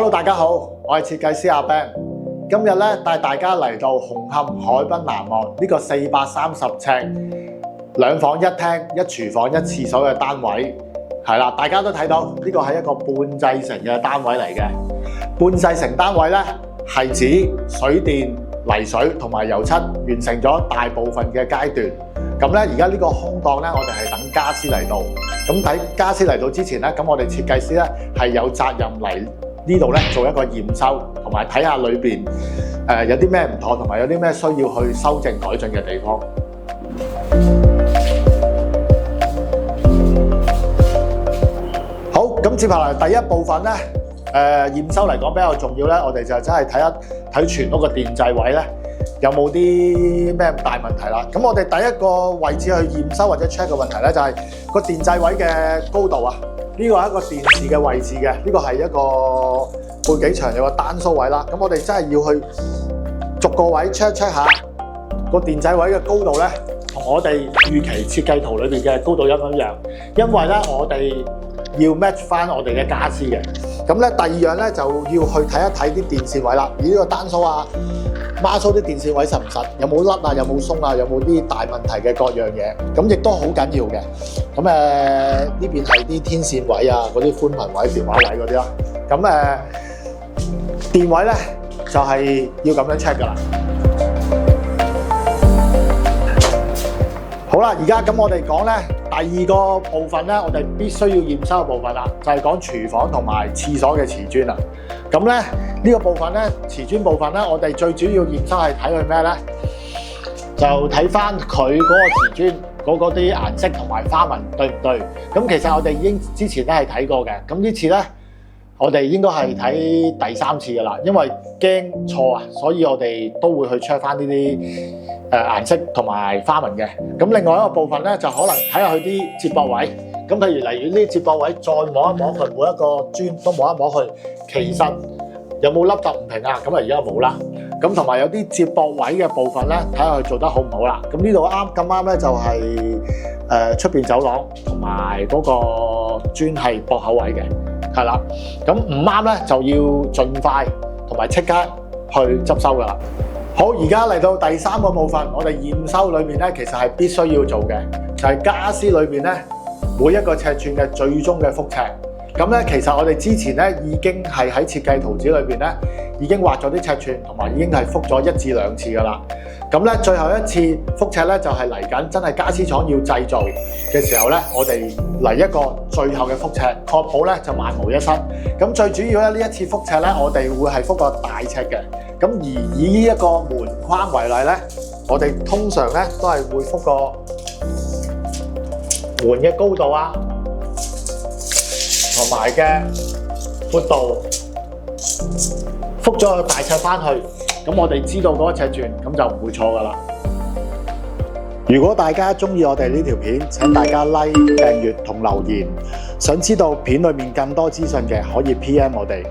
Hello， 大家好，我係設計師阿 Ben。今日咧帶大家嚟到紅磡海濱南岸呢個430尺兩房一廳一廚房一廁所嘅單位，係啦，大家都睇到呢個係一個半製成嘅單位嚟嘅。半製成單位咧係指水電、泥水同埋油漆完成咗大部分嘅階段。咁咧而家呢個空檔咧，我哋係等家私嚟到。咁喺家私嚟到之前咧，咁我哋設計師咧係有責任嚟呢度咧做一個驗收，同埋睇下裏邊有啲咩唔妥，同埋有啲咩需要去修正改進嘅地方。好，咁接下來第一部分咧，驗收嚟講比較重要咧，我哋就真係睇一睇全屋嘅電掣位咧有冇啲咩大問題啦。咁我哋第一個位置去驗收或者 check 嘅問題咧，就係個電掣位嘅高度啊。呢個係一個電視嘅位置嘅，呢個係一個背幾長有個單蘇位啦。咁我哋真係要去逐個位 check 下個電掣位嘅高度咧，同我哋預期設計圖裏邊嘅高度一唔一樣？因為咧我哋要 match 翻我哋嘅家私嘅。咁咧第二樣咧就要去睇一睇啲電線位啦。而呢個單蘇啊、孖蘇啲電線位實唔實？有冇甩啊？有冇鬆啊？有冇啲大問題嘅各樣嘢？咁亦都好緊要嘅。咁呢邊係啲天線位啊，嗰啲寬頻位、電話位嗰啲啦。咁電位咧就係要咁樣 check 㗎啦。好啦，而家咁我哋講咧第二個部分咧，我哋必須要驗收嘅部分啦，就係講廚房同埋廁所嘅瓷磚啦。咁咧呢個部分咧，瓷磚部分咧，我哋最主要驗收係睇佢咩咧？就睇翻佢嗰個瓷磚嗰啲顏色同埋花紋對唔對？咁其實我哋已經之前咧係睇過嘅。咁呢次咧，我哋應該係睇第三次㗎啦，因為驚錯啊，所以我哋都會去 check 翻呢啲顏色同埋花紋嘅。咁另外一個部分咧，就可能睇下佢啲接駁位。咁譬如例如呢啲接駁位，再摸一摸佢，每一個磚都摸一摸佢，其實有冇凹凸唔平啊？咁啊而家冇啦。咁同埋有啲接駁位嘅部分咧，睇下佢做得好唔好啦。咁呢度咁啱咧，就係出邊走廊同埋嗰個磚係駁口位嘅，係啦。咁唔啱咧，就要盡快同埋即刻去執收噶啦。好，而家嚟到第三個部分，我哋驗收裏面咧，其實係必須要做嘅，就係家私裏面咧每一個尺寸嘅最終嘅覆尺。咁咧，其實我哋之前咧已經係喺設計圖紙裏邊咧已經畫咗啲尺寸，同埋已經係覆咗1至2次噶啦。咁咧，最後一次覆尺咧就係嚟緊，真係家私廠要製造嘅時候咧，我哋嚟一個最後嘅覆尺，確保咧就萬無一失。咁最主要咧呢一次覆尺咧，我哋會係覆個大尺嘅。咁而以呢一個門框為例咧，我哋通常咧都係會覆個門嘅高度啊，同埋嘅闊度，覆咗個大尺翻去，咁我哋知道嗰個尺寸，咁就唔會錯噶啦。如果大家中意我哋呢條片，請大家 like、訂閱同留言。想知道片裏面更多資訊嘅，可以 PM 我哋。